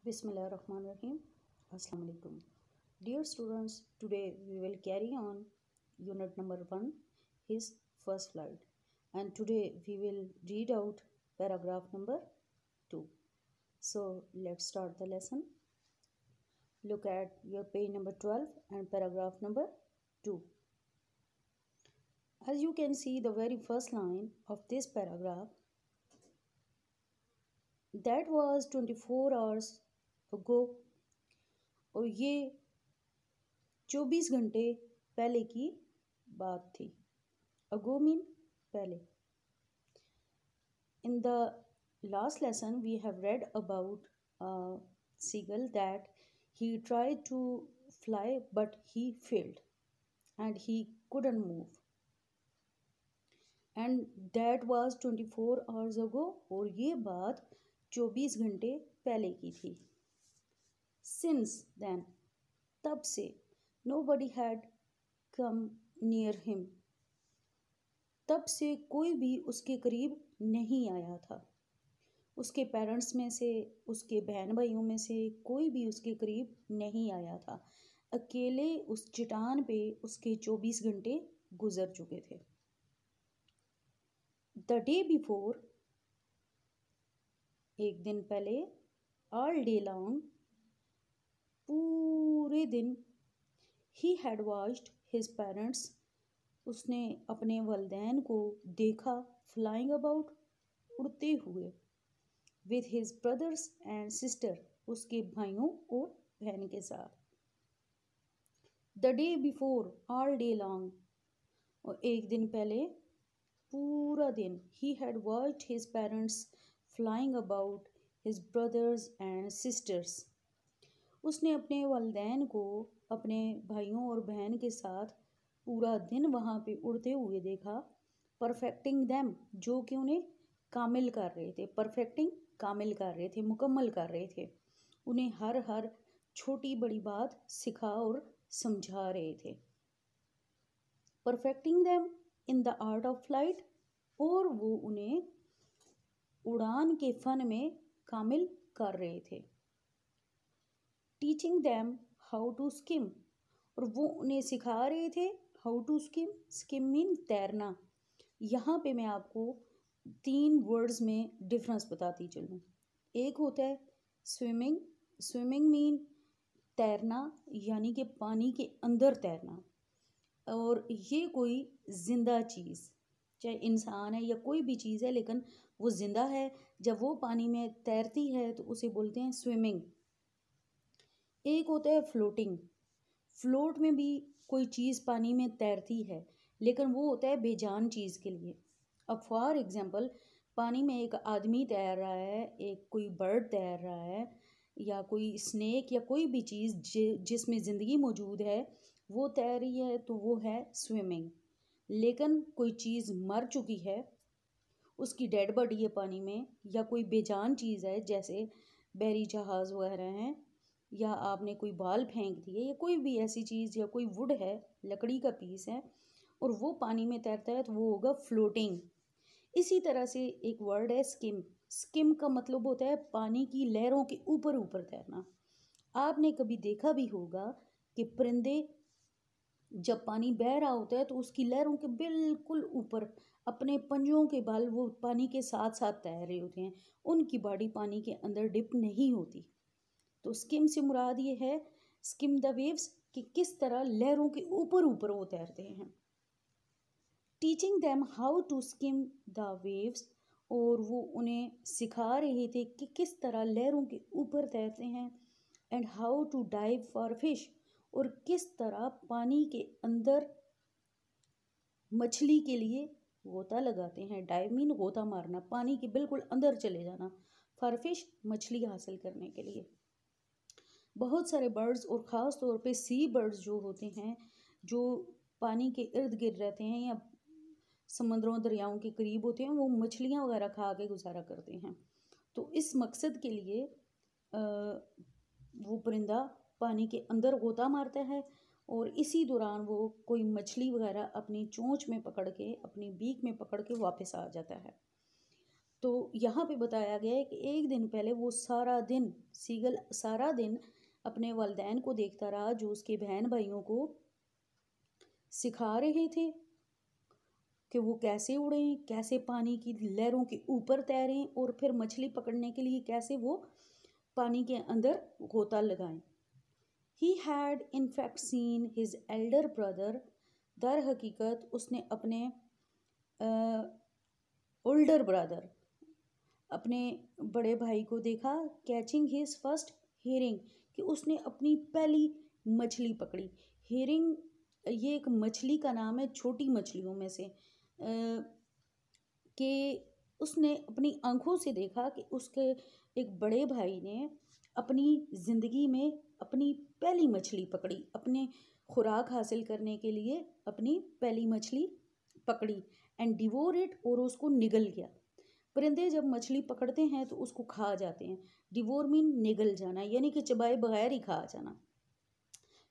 Bismillahirrahmanirrahim. Assalamu alaikum. Dear students, today we will carry on unit number 1, his first flight. And today we will read out paragraph number 2. So let's start the lesson. Look at your page number 12 and paragraph number 2. As you can see, the very first line of this paragraph, that was 24 hours ago, और ये 24 घंटे पहले की बात थी. अगो mean पहले. In the last lesson we have read about a seagull that he tried to fly but he failed and he couldn't move, and that was 24 hours ago, और ये बात 24 घंटे पहले की थी. Since then, तब से, nobody had come near him, तब से कोई भी उसके करीब नहीं आया था. उसके पेरेंट्स में से, उसके बहन भाइयों में से कोई भी उसके करीब नहीं आया था. अकेले उस चट्टान पे उसके 24 घंटे गुजर चुके थे. द डे बिफोर, एक दिन पहले, ऑल डे लॉन्ग, पूरे दिन, he had watched his parents, उसने अपने वालिदैन को देखा, फ्लाइंग अबाउट, उड़ते हुए, with his brothers and sister, उसके भाइयों और बहन के साथ. The day before, all day long, और एक दिन पहले पूरा दिन, he had watched his parents flying about, his brothers and sisters, उसने अपने वालिदैन को अपने भाइयों और बहन के साथ पूरा दिन वहाँ पे उड़ते हुए देखा. परफेक्टिंग दैम, जो कि उन्हें कामिल कर रहे थे. परफेक्टिंग, कामिल कर रहे थे, मुकम्मल कर रहे थे. उन्हें हर छोटी बड़ी बात सिखा और समझा रहे थे. Perfecting them in the art of flight, और वो उन्हें उड़ान के फन में कामिल कर रहे थे. Teaching them how to skim, और वो उन्हें सिखा रहे थे how to skim. Skim mean तैरना. यहाँ पे मैं आपको 3 वर्ड्स में डिफरेंस बताती चलूँ. एक होता है स्विमिंग. स्विमिंग मीन तैरना, यानी कि पानी के अंदर तैरना. और ये कोई ज़िंदा चीज़, चाहे इंसान है या कोई भी चीज़ है, लेकिन वो ज़िंदा है. जब वो पानी में तैरती है तो उसे बोलते हैं स्विमिंग. एक होता है फ्लोटिंग. फ्लोट में भी कोई चीज़ पानी में तैरती है, लेकिन वो होता है बेजान चीज़ के लिए. अब फॉर एग्जांपल, पानी में एक आदमी तैर रहा है, एक कोई बर्ड तैर रहा है, या कोई स्नेक या कोई भी चीज़ जिसमें ज़िंदगी मौजूद है, वो तैर रही है, तो वो है स्विमिंग. लेकिन कोई चीज़ मर चुकी है, उसकी डेड बॉडी है पानी में, या कोई बेजान चीज़ है जैसे बहरी जहाज़ वगैरह हैं, या आपने कोई बाल फेंक दिए, या कोई भी ऐसी चीज़, या कोई वुड है, लकड़ी का पीस है, और वो पानी में तैरता है, तो वो होगा फ्लोटिंग. इसी तरह से एक वर्ड है स्किम. स्किम का मतलब होता है पानी की लहरों के ऊपर ऊपर तैरना. आपने कभी देखा भी होगा कि परिंदे जब पानी बह रहा होता है तो उसकी लहरों के बिल्कुल ऊपर अपने पंजों के बल वो पानी के साथ साथ तैर रहे होते हैं. उनकी बॉडी पानी के अंदर डिप नहीं होती. तो स्किम से मुराद ये है, स्किम द वेव्स, कि किस तरह लहरों के ऊपर ऊपर वो तैरते हैं. Teaching them how to skim the waves, और वो उन्हें सिखा रहे थे कि किस तरह लहरों के ऊपर तैरते हैं. And how to dive for fish, और किस तरह पानी के अंदर मछली के लिए गोता लगाते हैं. डाइव मीन गोता मारना, पानी के बिल्कुल अंदर चले जाना. फॉर फिश, मछली हासिल करने के लिए. बहुत सारे बर्ड्स, और ख़ास तौर पे सी बर्ड्स जो होते हैं, जो पानी के इर्द गिर्द रहते हैं या समंदरों दरियाओं के करीब होते हैं, वो मछलियाँ वगैरह खा के गुजारा करते हैं. तो इस मकसद के लिए वो परिंदा पानी के अंदर गोता मारता है, और इसी दौरान वो कोई मछली वगैरह अपनी चोंच में पकड़ के, अपनी बीक में पकड़ के वापस आ जाता है. तो यहाँ पे बताया गया है कि एक दिन पहले वो सारा दिन सीगल सारा दिन अपने वालिदैन को देखता रहा जो उसके बहन भाइयों को सिखा रहे थे कि वो कैसे उड़ें, कैसे पानी की लहरों के ऊपर तैरें और फिर मछली पकड़ने के लिए कैसे वो पानी के अंदर गोता लगाएं। He had in fact seen his elder brother, दर हकीकत उसने अपने ओल्डर ब्रदर अपने बड़े भाई को देखा, कैचिंग हिज फर्स्ट हेरिंग, कि उसने अपनी पहली मछली पकड़ी। हेरिंग ये एक मछली का नाम है, छोटी मछलियों में से, कि उसने अपनी आंखों से देखा कि उसके एक बड़े भाई ने अपनी ज़िंदगी में अपनी पहली मछली पकड़ी, अपने खुराक हासिल करने के लिए अपनी पहली मछली पकड़ी। एंड डिवोर इट, और उसको निगल गया। परिंदे जब मछली पकड़ते हैं तो उसको खा जाते हैं। डिवोर मीन निगल जाना, यानी कि चबाए बगैर ही खा जाना।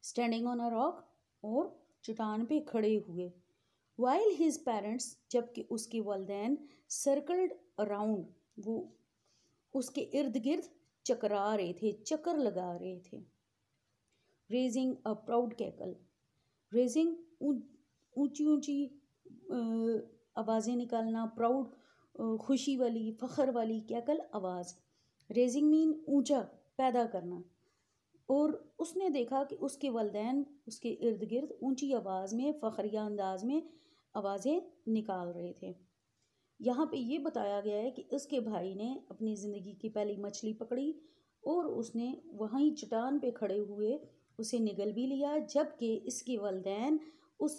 स्टैंडिंग ऑन अ रॉक, और चट्टान पे खड़े हुए। वाइल हिज पेरेंट्स, जबकि उसके वालिदैन, सर्कल्ड अराउंड, वो उसके इर्द गिर्द चकरा रहे थे, चक्कर लगा रहे थे। Raising a proud cackle, raising ऊंची ऊंची आवाज़ें निकालना, प्राउड खुशी वाली, फ़ख्र वाली, कैकल आवाज़। रेजिंग मीन ऊंचा, पैदा करना। और उसने देखा कि उसके वालिदैन उसके इर्द गिर्द ऊंची आवाज़ में, फ़ख्रिया अंदाज में आवाज़ें निकाल रहे थे। यहाँ पे ये बताया गया है कि उसके भाई ने अपनी ज़िंदगी की पहली मछली पकड़ी और उसने वहीं चट्टान पे खड़े हुए उसे निगल भी लिया, जबकि इसके वालिदैन उस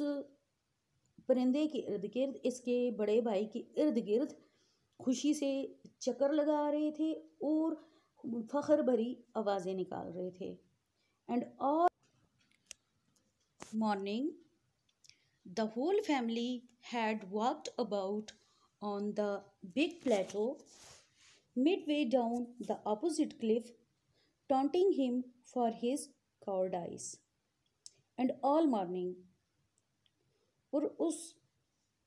परिंदे के इर्द गिर्द, इसके बड़े भाई के इर्द गिर्द खुशी से चक्कर लगा रहे थे और फ़ख्र भरी आवाज़ें निकाल रहे थे। And all morning the whole family had walked about on the big plateau midway down the opposite cliff, taunting him for his cowardice. And all morning, और उस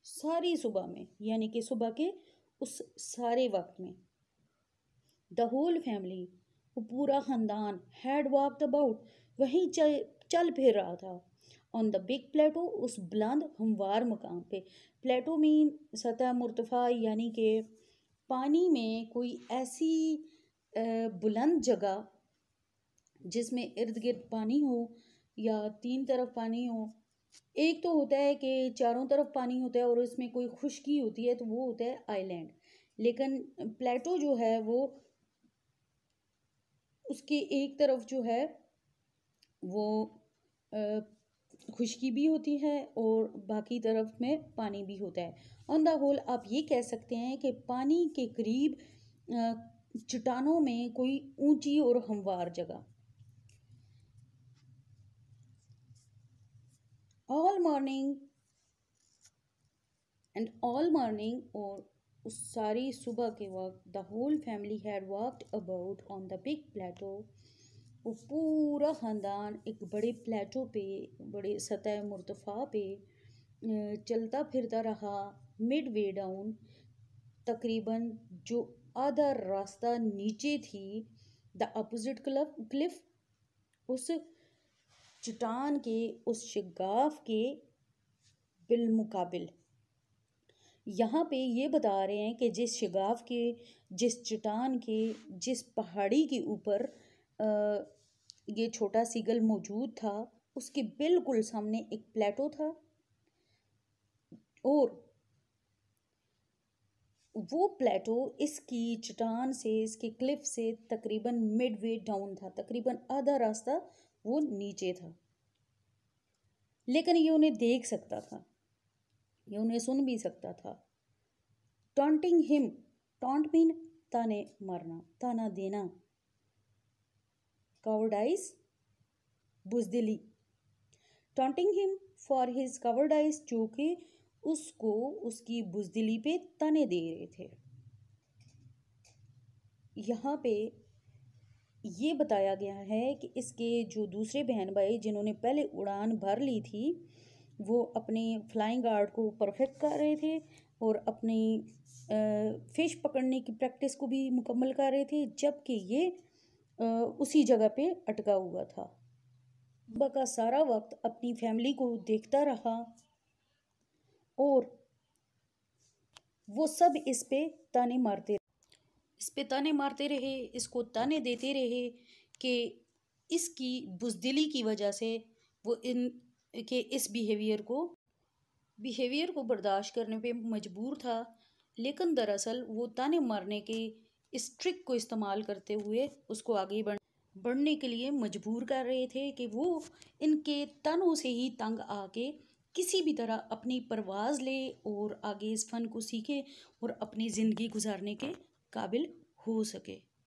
सारी सुबह में, यानी कि सुबह के उस सारे वक्त में, द होल फैमिली, वो पूरा ख़ानदान, हैड वॉक्ड अबाउट, वहीं चल फिर रहा था, ऑन द बिग प्लेटो, उस बुलंद हमवार मकाम पे। प्लेटो मीन सतह मुर्तफ़ा, यानी कि पानी में कोई ऐसी बुलंद जगह जिसमें इर्द गिर्द पानी हो या तीन तरफ पानी हो। एक तो होता है कि चारों तरफ पानी होता है और इसमें कोई खुश्की होती है, तो वो होता है आइलैंड। लेकिन प्लेटो जो है वो उसके एक तरफ जो है वो खुश्की भी होती है और बाकी तरफ में पानी भी होता है। ऑन द होल आप ये कह सकते हैं कि पानी के करीब चट्टानों में कोई ऊंची और हमवार जगह। All morning, and all morning, और उस सारी सुबह के वक्त, the whole family had walked about on the big plateau, वो पूरा ख़ानदान एक बड़े प्लेटो पे, बड़े सतह मुर्तफ़ा पे चलता फिरता रहा। मिड वे डाउन, तकरीबन जो आधा रास्ता नीचे थी, द अपोजिट क्लिफ, उस चट्टान के, उस शिगाफ के बिलमुकाबिल। यहाँ पे ये बता रहे हैं कि जिस शिगाफ के, जिस चट्टान के, जिस पहाड़ी के ऊपर ये छोटा सीगल मौजूद था, उसके बिल्कुल सामने एक प्लेटो था और वो प्लेटो इसकी चट्टान से, इसके क्लिफ से तकरीबन मिडवे डाउन था, तकरीबन आधा रास्ता वो नीचे था। लेकिन ये उन्हें देख सकता था, ये उन्हें सुन भी सकता था। टॉन्टिंग हिम, टॉन्ट मीन ताने मारना, ताना देना। कावर्डाइज, बुज़दिली। Taunting him for his cowardice, जो कि उसको उसकी बुज़दिली पे ताने दे रहे थे। यहाँ पे ये बताया गया है कि इसके जो दूसरे बहन भाई जिन्होंने पहले उड़ान भर ली थी, वो अपने फ्लाइंग आर्ट को परफेक्ट कर रहे थे, और अपनी फिश पकड़ने की प्रैक्टिस को भी मुकम्मल कर रहे थे, जबकि ये उसी जगह पे अटका हुआ था। सुबह का सारा वक्त अपनी फैमिली को देखता रहा और वो सब इस पे ताने मारते रहे, इसको ताने देते रहे कि इसकी बुज़दिली की वजह से वो इस बिहेवियर को बर्दाश्त करने पे मजबूर था। लेकिन दरअसल वो ताने मारने के इस ट्रिक को इस्तेमाल करते हुए उसको आगे बढ़ने के लिए मजबूर कर रहे थे कि वो इनके तानों से ही तंग आके किसी भी तरह अपनी परवाज़ ले और आगे इस फ़न को सीखे और अपनी ज़िंदगी गुजारने के काबिल हो सके।